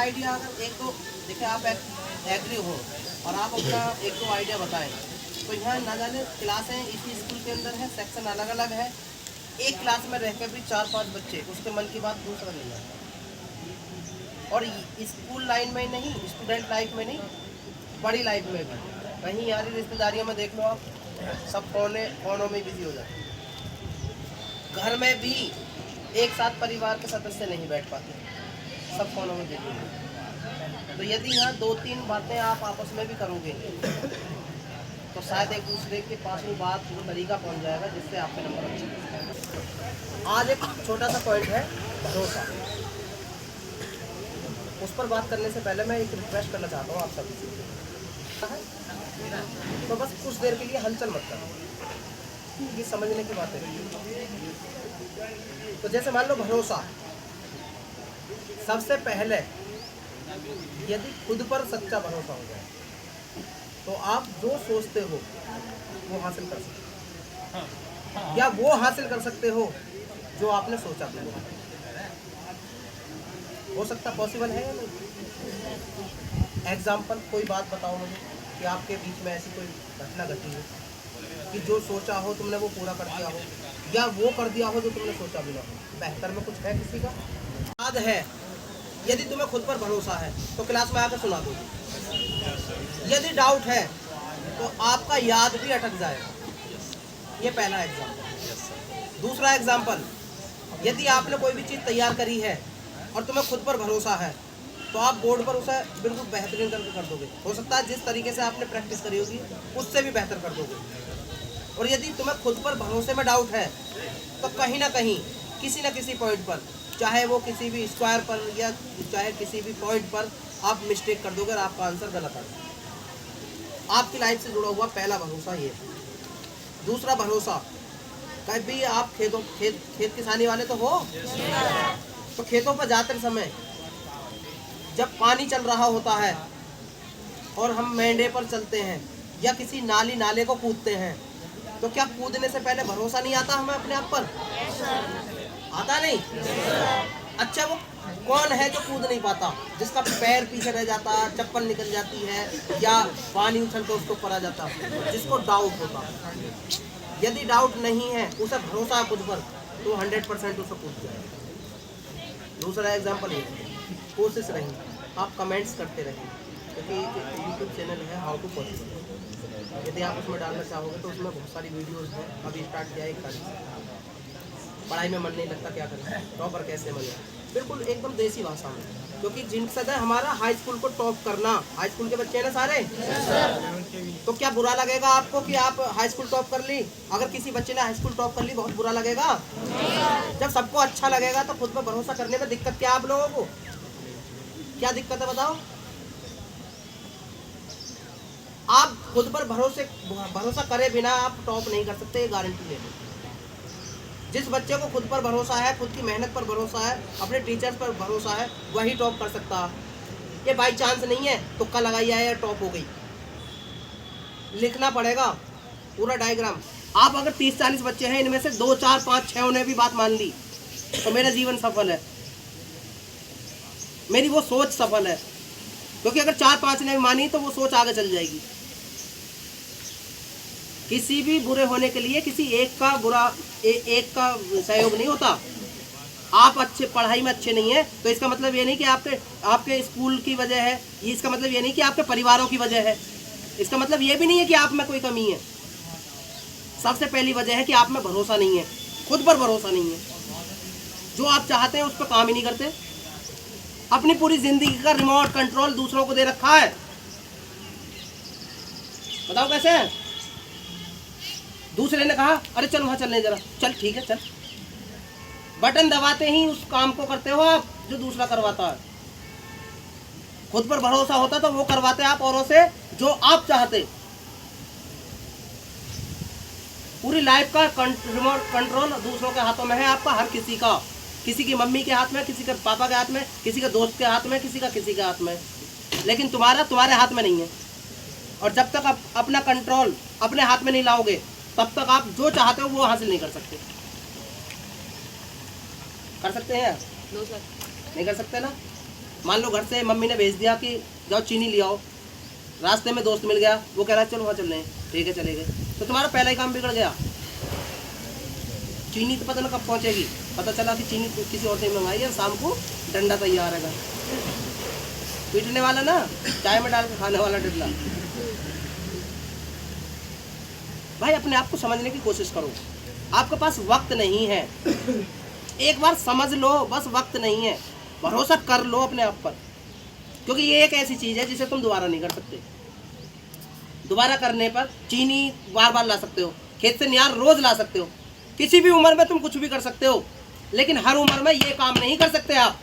Idea अगर एक दो देखिए आप एग्री हो और आप अपना एक दो आइडिया बताएं, तो यहाँ ना जाने क्लासें इसी स्कूल के अंदर है, सेक्शन अलग अलग है, एक क्लास में रहकर भी 4-5 बच्चे उसके मन की बात दूसरा नहीं जाता। और स्कूल लाइन में नहीं, स्टूडेंट लाइफ में नहीं, बड़ी लाइफ में भी कहीं यारी रिश्तेदारियों में देख लो आप, सब फोनों में बिजी हो जाते हैं। घर में भी एक साथ परिवार के सदस्य नहीं बैठ पाते, सब फोनों में बिजी हैं। तो यदि यहाँ 2-3 बातें आप आपस में भी करोगे तो शायद एक दूसरे के पास में बात वो तरीका पहुँच जाएगा जिससे आपके नंबर अच्छे। आज एक छोटा सा पॉइंट है भरोसा, उस पर बात करने से पहले मैं एक रिक्वेस्ट करना चाहता हूँ आप सभी से, तो बस कुछ देर के लिए हलचल मत करो, ये समझने की बात है। तो जैसे मान लो भरोसा, सबसे पहले यदि खुद पर सच्चा भरोसा हो जाए तो आप जो सोचते हो वो हासिल कर सकते हो, या वो हासिल कर सकते हो जो आपने सोचा था। हो सकता पॉसिबल है या नहीं? एग्जाम्पल कोई बात बताओ मुझे कि आपके बीच में ऐसी कोई घटना घटी हो कि जो सोचा हो तुमने वो पूरा कर दिया हो, या वो कर दिया हो जो तुमने सोचा भी ना हो। बेहतर में कुछ है किसी का? याद है, यदि तुम्हें खुद पर भरोसा है तो क्लास में आकर सुना दोगे। यदि डाउट है तो आपका याद भी अटक जाएगा। ये पहला एग्जाम्पल। दूसरा एग्जाम्पल, यदि आपने कोई भी चीज़ तैयार करी है और तुम्हें खुद पर भरोसा है तो आप बोर्ड पर उसे बिल्कुल बेहतरीन करके कर दोगे। हो सकता है जिस तरीके से आपने प्रैक्टिस करी होगी उससे भी बेहतर कर दोगे। और यदि तुम्हें खुद पर भरोसे में डाउट है तो कहीं ना कहीं किसी न किसी पॉइंट पर, चाहे वो किसी भी स्क्वायर पर या चाहे किसी भी पॉइंट पर, आप मिस्टेक कर दोगे और आपका आंसर गलत आएगा। आपकी लाइफ से जुड़ा हुआ पहला भरोसा ये। दूसरा भरोसा, कभी आप खेत किसानी वाले तो हो, तो खेतों पर जाते समय जब पानी चल रहा होता है और हम मेंढे पर चलते हैं या किसी नाले को कूदते हैं, तो क्या कूदने से पहले भरोसा नहीं आता हमें अपने आप पर? आता नहीं? अच्छा, वो कौन है जो कूद नहीं पाता? जिसका पैर पीछे रह जाता, चप्पल निकल जाती है या पानी उछल कर उसको ऊपर आ जाता, जिसको डाउट होता। यदि डाउट नहीं है, उसे भरोसा है खुद पर, तो 100% उसे कूद जाए। दूसरा एग्जाम्पल ये, कोशिश रही, आप कमेंट्स करते रहें, क्योंकि यूट्यूब चैनल है हाउ टू पॉसिबल। यदि आप उसमें डालना चाहोगे तो उसमें बहुत सारी वीडियोस हैं। अभी स्टार्ट किया है 1 तारीख से। पढ़ाई में मन नहीं लगता, क्या करें, टॉपर कैसे बने, बिल्कुल एकदम देसी भाषा में। क्योंकि जिनका है हमारा हाई स्कूल को टॉप करना, हाई स्कूल के बच्चे हैं ना सारे, तो क्या बुरा लगेगा आपको कि आप हाई स्कूल टॉप कर ली? अगर किसी बच्चे ने हाई स्कूल टॉप कर ली, बहुत बुरा लगेगा? जब सबको अच्छा लगेगा तो खुद पर भरोसा करने में दिक्कत क्या आप लोगों को? क्या दिक्कत है बताओ? आप खुद पर भरोसा करे बिना आप टॉप नहीं कर सकते, ये गारंटी ले लो। जिस बच्चे को खुद पर भरोसा है, खुद की मेहनत पर भरोसा है, अपने टीचर्स पर भरोसा है, वही टॉप कर सकता है। ये बाई चांस नहीं है, तुक्का लगाई आया या टॉप हो गई। लिखना पड़ेगा पूरा डायग्राम। आप अगर 30-40 बच्चे हैं, इनमें से 2, 4, 5, 6 ने भी बात मान ली तो मेरा जीवन सफल है, मेरी वो सोच सफल है। क्योंकि अगर 4-5 ने भी मानी तो वो सोच आगे चल जाएगी। किसी भी बुरे होने के लिए किसी एक का सहयोग नहीं होता। आप अच्छे पढ़ाई में अच्छे नहीं है तो इसका मतलब ये नहीं कि आपके स्कूल की वजह है, इसका मतलब ये नहीं कि आपके परिवारों की वजह है, इसका मतलब ये भी नहीं है कि आप में कोई कमी है। सबसे पहली वजह है कि आप में भरोसा नहीं है, खुद पर भरोसा नहीं है। जो आप चाहते हैं उस पर काम ही नहीं करते। अपनी पूरी जिंदगी का रिमोट कंट्रोल दूसरों को दे रखा है। बताओ कैसे है? दूसरे ने कहा अरे चल वहां चलने, जरा चल, ठीक है चल। बटन दबाते ही उस काम को करते हो आप जो दूसरा करवाता है। खुद पर भरोसा होता तो वो करवाते आप औरों से जो आप चाहते। पूरी लाइफ का रिमोट कंट्रोल दूसरों के हाथों में है आपका, हर किसी का। किसी की मम्मी के हाथ में, किसी के पापा के हाथ में, किसी के दोस्त के हाथ में, किसी के हाथ में, लेकिन तुम्हारे हाथ में नहीं है। और जब तक आप अपना कंट्रोल अपने हाथ में नहीं लाओगे तब तक आप जो चाहते हो वो हासिल नहीं कर सकते। कर सकते हैं? नो सर, नहीं कर सकते ना। मान लो घर से मम्मी ने भेज दिया कि जाओ चीनी ले आओ, रास्ते में दोस्त मिल गया, वो कह रहा है चलो वहाँ चल रहे हैं, ठीक है चले गए, तो तुम्हारा पहला ही काम बिगड़ गया। चीनी तो पता ना कब पहुँचेगी, पता चला कि चीनी किसी और से मंगाई है, शाम को डंडा तैयार है, पीटने वाला ना, चाय में डाल के खाने वाला डंडा। भाई अपने आप को समझने की कोशिश करो, आपके पास वक्त नहीं है, एक बार समझ लो, बस वक्त नहीं है, भरोसा कर लो अपने आप पर, क्योंकि ये एक ऐसी चीज़ है जिसे तुम दोबारा नहीं कर सकते। दोबारा करने पर चीनी बार बार ला सकते हो, खेत से नियार रोज ला सकते हो, किसी भी उम्र में तुम कुछ भी कर सकते हो, लेकिन हर उम्र में ये काम नहीं कर सकते आप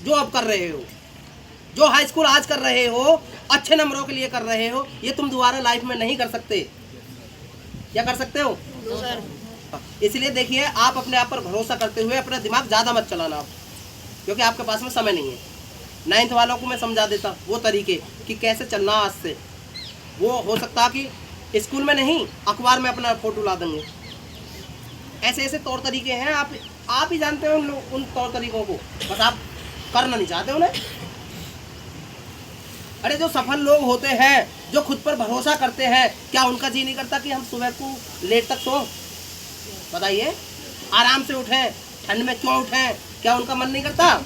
जो अब कर रहे हो। जो हाई स्कूल आज कर रहे हो, अच्छे नंबरों के लिए कर रहे हो, ये तुम दोबारा लाइफ में नहीं कर सकते। क्या कर सकते हो? इसलिए देखिए, आप अपने आप पर भरोसा करते हुए अपना दिमाग ज़्यादा मत चलाना आप, क्योंकि आपके पास में समय नहीं है। 9th वालों को मैं समझा देता वो तरीके कि कैसे चलना आज से, वो हो सकता कि स्कूल में नहीं, अखबार में अपना फोटो ला देंगे। ऐसे ऐसे तौर तरीके हैं, आप ही जानते हो उन तौर तरीकों को, बस आप करना नहीं चाहते उन्हें। अरे जो सफल लोग होते हैं, जो खुद पर भरोसा करते हैं, क्या उनका जी नहीं करता कि हम सुबह को लेट तक सो? बताइए, आराम से उठें, ठंड में क्यों उठें? क्या उनका मन नहीं करता?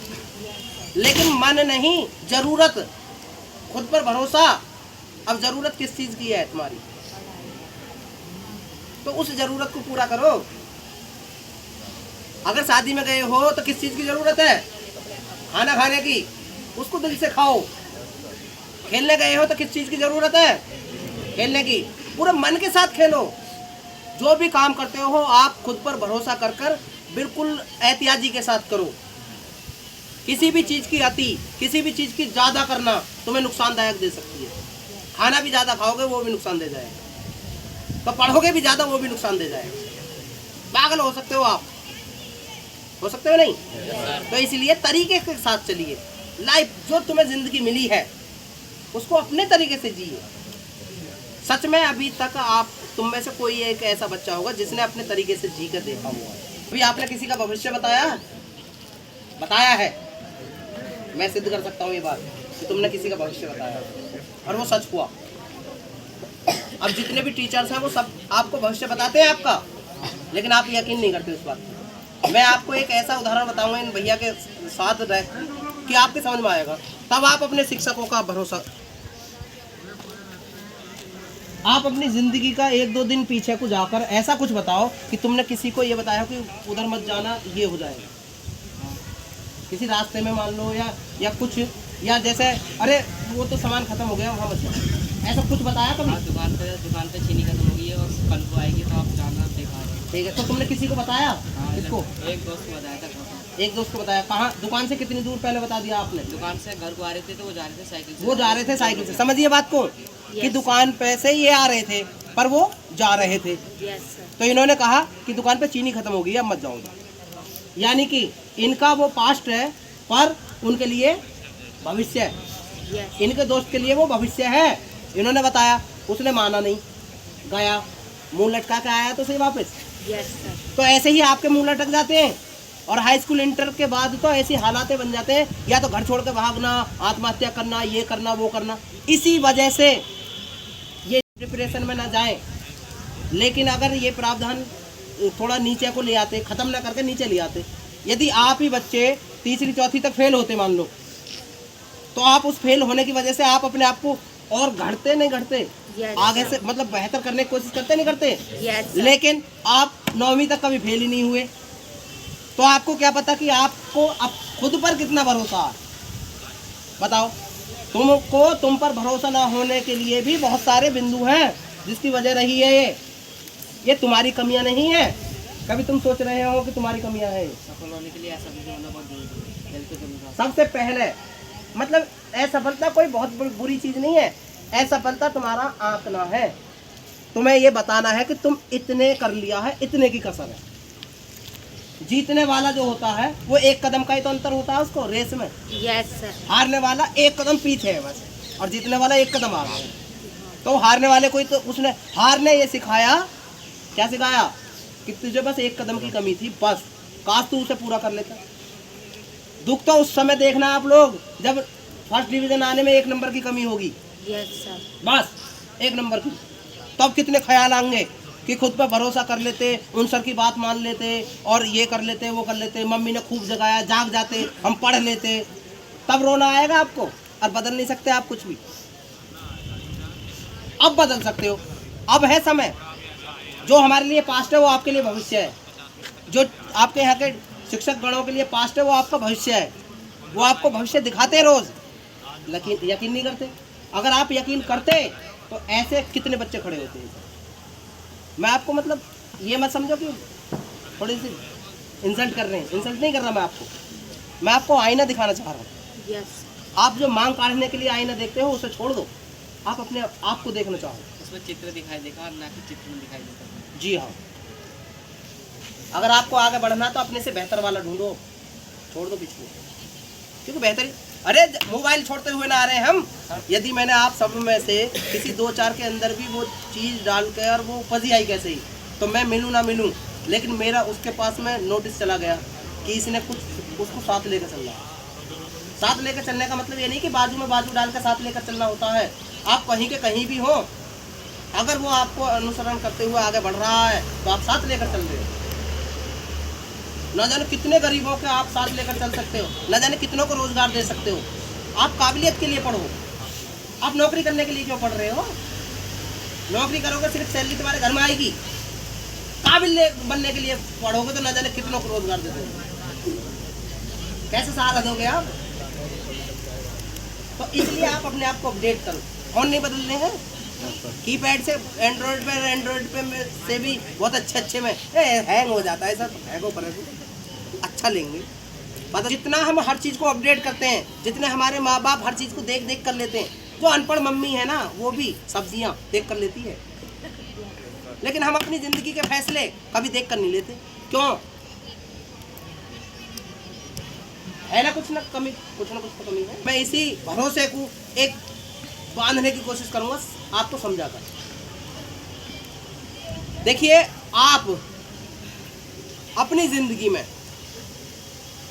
लेकिन मन नहीं, जरूरत, खुद पर भरोसा। अब जरूरत किस चीज की है तुम्हारी, तो उस जरूरत को पूरा करो। अगर शादी में गए हो तो किस चीज की जरूरत है? खाना खाने की, उसको दिल से खाओ। खेलने गए हो तो किस चीज की जरूरत है? खेलने की, पूरे मन के साथ खेलो। जो भी काम करते हो आप खुद पर भरोसा कर कर बिल्कुल एहतियाती के साथ करो। किसी भी चीज की अति, किसी भी चीज की ज्यादा करना तुम्हें नुकसानदायक दे सकती है। खाना भी ज्यादा खाओगे वो भी नुकसान दे जाएगा, तो पढ़ोगे भी ज्यादा वो भी नुकसान दे जाएगा। पागल हो सकते हो आप, हो सकते हो नहीं? तो इसलिए तरीके के साथ चलिए। लाइफ जो तुम्हें जिंदगी मिली है उसको अपने तरीके से जिए। सच में अभी तक आप तुम में से कोई एक ऐसा बच्चा होगा जिसने अपने तरीके से जी कर देखा हुआ है। अभी आपने किसी का भविष्य बताया है, मैं सिद्ध कर सकता हूँ ये बात कि तुमने किसी का भविष्य बताया और वो सच हुआ। अब जितने भी टीचर्स हैं वो सब आपको भविष्य बताते हैं आपका, लेकिन आप यकीन नहीं करते उस बात पर। मैं आपको एक ऐसा उदाहरण बताऊंगा इन भैया के साथ रह कि आपके समझ में आएगा, तब आप अपने शिक्षकों का भरोसा, आप अपनी जिंदगी का 1-2 दिन पीछे को जाकर ऐसा कुछ बताओ कि तुमने किसी को ये बताया कि उधर मत जाना, ये हो जाएगा। किसी रास्ते में मान लो या कुछ, या जैसे अरे वो तो सामान खत्म हो गया वहाँ मत जाओ, ऐसा कुछ बताया कभी? दुकान पे चीनी खत्म हो गई है और कल को आएगी तो आप जाना बेकार है। ठीक है, तो तुमने किसी को बताया? किसको? एक दोस्त को बताया था। एक दोस्त को बताया। कहाँ? दुकान से कितनी दूर पहले बता दिया आपने? दुकान से घर को आ रहे थे तो वो जा रहे थे साइकिल से। वो जा रहे थे साइकिल से, समझिए बात को कि दुकान पे से ये आ रहे थे पर वो जा रहे थे। तो इन्होंने कहा कि दुकान पे चीनी खत्म हो गई है, अब मत जाऊंगा। यानी कि इनका वो पास्ट है पर उनके लिए भविष्य है। इनके दोस्त के लिए वो भविष्य है। इन्होंने बताया, उसने माना नहीं, गया मुंह लटका के आया तो सही वापस। तो ऐसे ही आपके मुंह लटक जाते हैं और हाई स्कूल इंटर के बाद तो ऐसी हालातें बन जाते हैं, या तो घर छोड़ के भागना, आत्महत्या करना, ये करना वो करना। इसी वजह से ये डिप्रेशन में ना जाएं। लेकिन अगर ये प्रावधान थोड़ा नीचे को ले आते, ख़त्म ना करके नीचे ले आते, यदि आप ही बच्चे 3री-4थी तक फेल होते मान लो, तो आप उस फेल होने की वजह से आप अपने आप को और घटते नहीं घटते, आगे से मतलब बेहतर करने की कोशिश करते नहीं करते। लेकिन आप 9वीं तक कभी फेल ही नहीं हुए, तो आपको क्या पता कि आपको अब खुद पर कितना भरोसा है। बताओ, तुमको तुम पर भरोसा ना होने के लिए भी बहुत सारे बिंदु हैं जिसकी वजह रही है ये तुम्हारी कमियां नहीं है। कभी तुम सोच रहे हो कि तुम्हारी कमियां हैं? सफल होने के लिए ऐसा भी होना बहुत जरूरी है। सबसे पहले मतलब असफलता कोई बहुत बुरी चीज नहीं है। असफलता तुम्हारा आंकना है, तुम्हें ये बताना है कि तुम इतने कर लिया है, इतने की कसर है। जीतने वाला जो होता है वो 1 कदम का ही तो अंतर होता है उसको रेस में। हारने वाला 1 कदम पीछे है बस, और जीतने वाला 1 कदम आगे है। तो हारने वाले को तो उसने हारने ये सिखाया, क्या सिखाया कि तुझे बस 1 कदम की कमी थी, बस काश तू उसे पूरा कर लेता। दुख तो उस समय देखना आप लोग जब फर्स्ट डिवीजन आने में 1 नंबर की कमी होगी। Yes sir. बस 1 नंबर की, तब कितने ख्याल आएंगे कि खुद पर भरोसा कर लेते, उन सर की बात मान लेते और ये कर लेते वो कर लेते, मम्मी ने खूब जगाया, जाग जाते, हम पढ़ लेते, तब रोना आएगा आपको। और बदल नहीं सकते आप कुछ भी। अब बदल सकते हो, अब है समय। जो हमारे लिए पास्ट है वो आपके लिए भविष्य है। जो आपके यहाँ के शिक्षक गणों के लिए पास्ट है वो आपका भविष्य है। वो आपको भविष्य दिखाते हैं रोज, लेकिन यकीन नहीं करते। अगर आप यकीन करते तो ऐसे कितने बच्चे खड़े होते हैं। मैं आपको मतलब ये मत समझो कि थोड़ी सी इंसल्ट कर रहे हैं, इंसल्ट नहीं कर रहा मैं आपको आईना दिखाना चाह रहा हूँ। यस। आप जो मांग काढ़ने के लिए आईना देखते हो उसे छोड़ दो, आप अपने आप को देखना चाहो। उसमें चित्र दिखाई देगा और ना कि चित्र में दिखाई देता। जी हाँ, अगर आपको आगे बढ़ना तो अपने से बेहतर वाला ढूंढो, छोड़ दो पिछले, क्योंकि बेहतर। अरे मोबाइल छोड़ते हुए ना आ रहे हैं हम। यदि मैंने आप सब में से किसी 2-4 के अंदर भी वो चीज़ डाल के और वो फंसी आई कैसे ही, तो मैं मिलूँ ना मिलूँ, लेकिन मेरा उसके पास में नोटिस चला गया कि इसने कुछ उसको साथ लेकर चलना है। साथ लेकर चलने का मतलब ये नहीं कि बाजू में बाजू डाल कर साथ लेकर चलना होता है। आप कहीं के कहीं भी हो, अगर वो आपको अनुसरण करते हुए आगे बढ़ रहा है तो आप साथ लेकर चल रहे हो। न जाने कितने गरीबों के आप साथ लेकर चल सकते हो, न जाने कितनों को रोजगार दे सकते हो। आप काबिलियत के लिए पढ़ो, आप नौकरी करने के लिए क्यों पढ़ रहे हो? नौकरी करोगे सिर्फ सैलरी तुम्हारे घर में आएगी। काबिल बनने के लिए पढ़ोगे तो न जाने कितनों को रोजगार दे दोगे, कैसे सहारा दोगे आप? तो इसलिए आप अपने आप को अपडेट करो। फोन नहीं बदलने हैं, कीपैड से एंड्रॉइड पे से भी बहुत अच्छे में हैंग हो जाता है सर, हैंगो पर अच्छा लेंगे। पता जितना हम हर चीज़ को अपडेट करते हैं, जितने हमारे माँ बाप हर चीज़ को देख कर लेते हैं। जो अनपढ़ मम्मी है ना वो भी सब्जियाँ देख कर लेती है, लेकिन हम अपनी ज़िंदगी के फैसले कभी देख कर नहीं लेते। क्यों? है ना कुछ ना कमी, कुछ ना कुछ तो कमी है। मैं इसी भरोसे को एक बांधने की कोशिश करूंगा आपको समझाकर। देखिए, आप अपनी जिंदगी में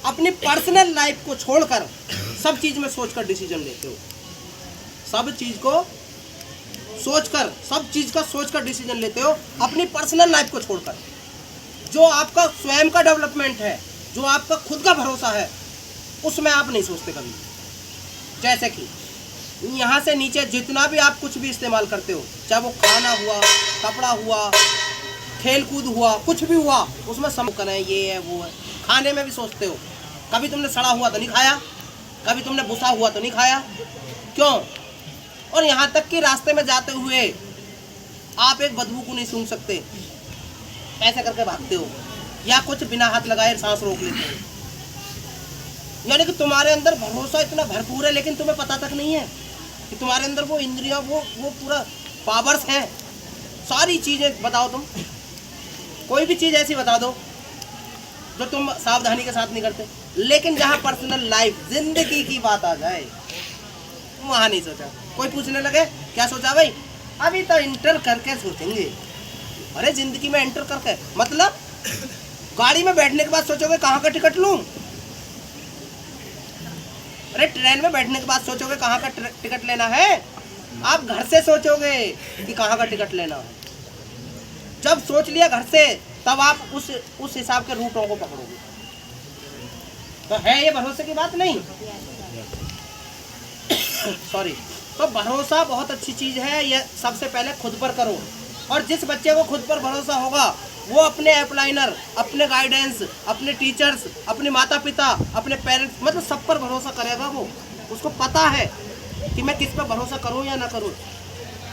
अपनी पर्सनल लाइफ को छोड़कर सब चीज में सोचकर डिसीजन लेते हो। सब चीज का सोचकर डिसीजन लेते हो, अपनी पर्सनल लाइफ को छोड़कर। जो आपका स्वयं का डेवलपमेंट है, जो आपका खुद का भरोसा है, उसमें आप नहीं सोचते कभी। जैसे कि यहाँ से नीचे जितना भी आप कुछ भी इस्तेमाल करते हो, चाहे वो खाना हुआ, कपड़ा हुआ, खेल कूद हुआ, कुछ भी हुआ, उसमें सब करें, ये है वो है। खाने में भी सोचते हो, कभी तुमने सड़ा हुआ तो नहीं खाया, कभी तुमने भुसा हुआ तो नहीं खाया। क्यों? और यहाँ तक कि रास्ते में जाते हुए आप एक बदबू को नहीं सूंघ सकते, ऐसे करके भागते हो, या कुछ बिना हाथ लगाए सांस रोक लेते हो। यानी कि तुम्हारे अंदर भरोसा इतना भरपूर है, लेकिन तुम्हें पता तक नहीं है कि तुम्हारे अंदर वो इंद्रियां, वो पूरा पावर्स हैं। सारी चीज़ें बताओ, तुम कोई भी चीज़ ऐसी बता दो जो तुम सावधानी के साथ नहीं करते, लेकिन जहाँ पर्सनल लाइफ, जिंदगी की बात आ जाए, वहाँ नहीं सोचा। कोई पूछने लगे क्या सोचा भाई, अभी तो इंटर करके सोचेंगे। अरे जिंदगी में इंटर करके मतलब गाड़ी में बैठने के बाद सोचोगे कहाँ का टिकट लूँ? अरे ट्रेन में बैठने के बाद सोचोगे कहाँ का टिकट लेना है? आप घर से सोचोगे कि कहाँ का टिकट लेना है। जब सोच लिया घर से, तब आप उस हिसाब के रूटों को पकड़ोगे। तो है ये भरोसे की बात नहीं? सॉरी। तो भरोसा बहुत अच्छी चीज है। ये सबसे पहले खुद पर करो, और जिस बच्चे को खुद पर भरोसा होगा वो अपने अपलाइनर, अपने गाइडेंस, अपने टीचर्स, अपने माता पिता, अपने पेरेंट्स, मतलब सब पर भरोसा करेगा। वो उसको पता है कि मैं किस पर भरोसा करूं या ना करूं।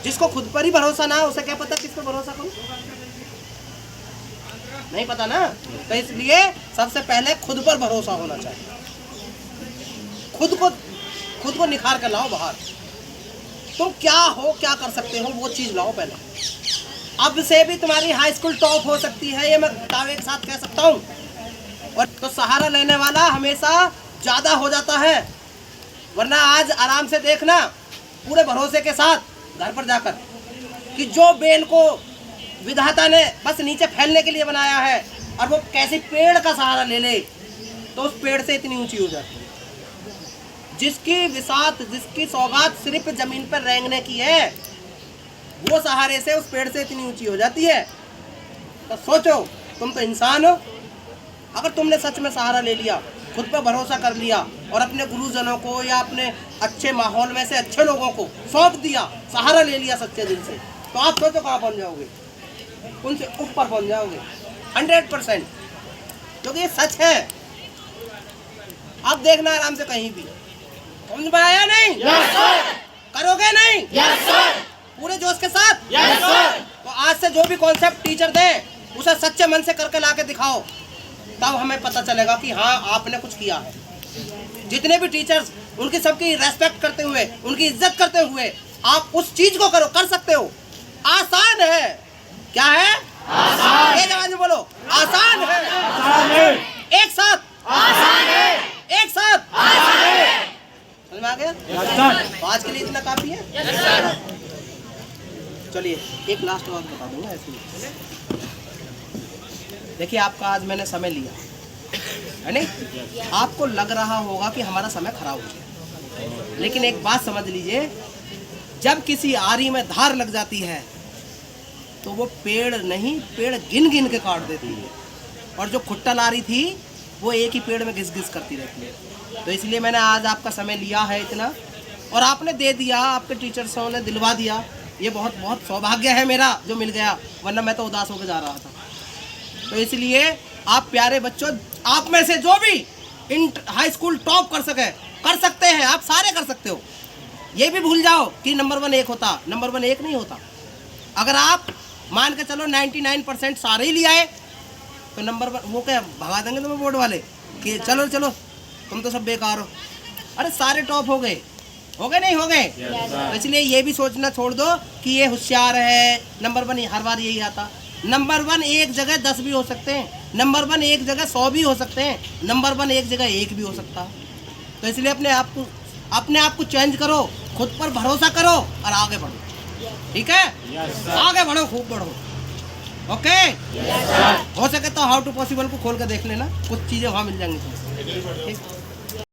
जिसको खुद पर ही भरोसा ना हो, उसे क्या पता किस पर भरोसा करूं? नहीं पता ना। तो इसलिए सबसे पहले खुद पर भरोसा होना चाहिए। खुद को निखार कर लाओ बाहर। तुम क्या हो, क्या कर सकते हो, वो चीज लाओ पहले। अब से भी तुम्हारी हाई स्कूल टॉप हो सकती है, ये मैं दावे के साथ कह सकता हूँ। और तो सहारा लेने वाला हमेशा ज़्यादा हो जाता है, वरना आज आराम से देखना पूरे भरोसे के साथ घर पर जाकर कि जो बेल को विधाता ने बस नीचे फैलने के लिए बनाया है, और वो कैसे पेड़ का सहारा ले ले तो उस पेड़ से इतनी ऊंची हो जाती है। जिसकी विसात, जिसकी सौगात सिर्फ जमीन पर रेंगने की है, वो सहारे से उस पेड़ से इतनी ऊंची हो जाती है। तो सोचो, तुम तो इंसान हो, अगर तुमने सच में सहारा ले लिया, खुद पर भरोसा कर लिया और अपने गुरुजनों को या अपने अच्छे माहौल में से अच्छे लोगों को सौंप दिया, सहारा ले लिया सच्चे दिल से, तो आप सोचो कहाँ पहुँच जाओगे, उनसे ऊपर पहुँच जाओगे 100%, क्योंकि ये सच है। आप देखना आराम से कहीं भी, समझ में आया नहीं? Yes sir. करोगे नहीं? Yes sir. पूरे जोश के साथ? Yes sir. तो आज से जो भी कॉन्सेप्ट टीचर दे, उसे सच्चे मन से करके लाके दिखाओ, तब हमें पता चलेगा कि हाँ आपने कुछ किया है। जितने भी टीचर्स, उनकी सबकी रेस्पेक्ट करते हुए, उनकी इज्जत करते हुए आप उस चीज को करो, कर सकते हो। आसान है। क्या है? आसान। ये जवान बोलो, आसान है। आसान है। एक साथ आसान है। एक साथ आसान है। समझ में आ गया? Yes sir. तो आज के लिए इतना काफी है। Yes sir. चलिए एक लास्ट बात बता दूंगा ऐसे। देखिए आपका आज मैंने समय लिया है नहीं, आपको लग रहा होगा कि हमारा समय खराब हो गया, लेकिन एक बात समझ लीजिए, जब किसी आरी में धार लग जाती है तो वो पेड़ नहीं, पेड़ गिन गिन के काट देती है, और जो खुट्टा लारी थी वो एक ही पेड़ में घिस घिस करती रहती है। तो इसलिए मैंने आज आपका समय लिया है इतना, और आपने दे दिया, आपके टीचर्सों ने दिलवा दिया। ये बहुत बहुत सौभाग्य है मेरा जो मिल गया, वरना मैं तो उदास होकर जा रहा था। तो इसलिए आप प्यारे बच्चों, आप में से जो भी इन हाई स्कूल टॉप कर सकते हैं, आप सारे कर सकते हो। ये भी भूल जाओ कि नंबर 1 एक होता, नंबर 1 एक नहीं होता। अगर आप मान के चलो 99% सारे ही ले आए, तो नंबर 1 वो क्या भगा देंगे तुम्हें बोर्ड वाले कि चलो चलो तुम तो सब बेकार हो। अरे सारे टॉप हो गए नहीं हो गए? तो इसलिए ये भी सोचना छोड़ दो कि ये होशियार है, नंबर 1 हर बार यही आता। नंबर 1 एक जगह 10 भी हो सकते हैं, नंबर 1 एक जगह 100 भी हो सकते हैं, नंबर 1 एक जगह 1 भी हो सकता है। तो इसलिए अपने आप को चेंज करो, खुद पर भरोसा करो और आगे बढ़ो। ठीक है? आगे बढ़ो, खूब बढ़ो। ओके? हो सके तो हाउ टू पॉसिबल को खोल कर देख लेना, कुछ चीज़ें वहाँ मिल जाएंगी तुमको। ठीक?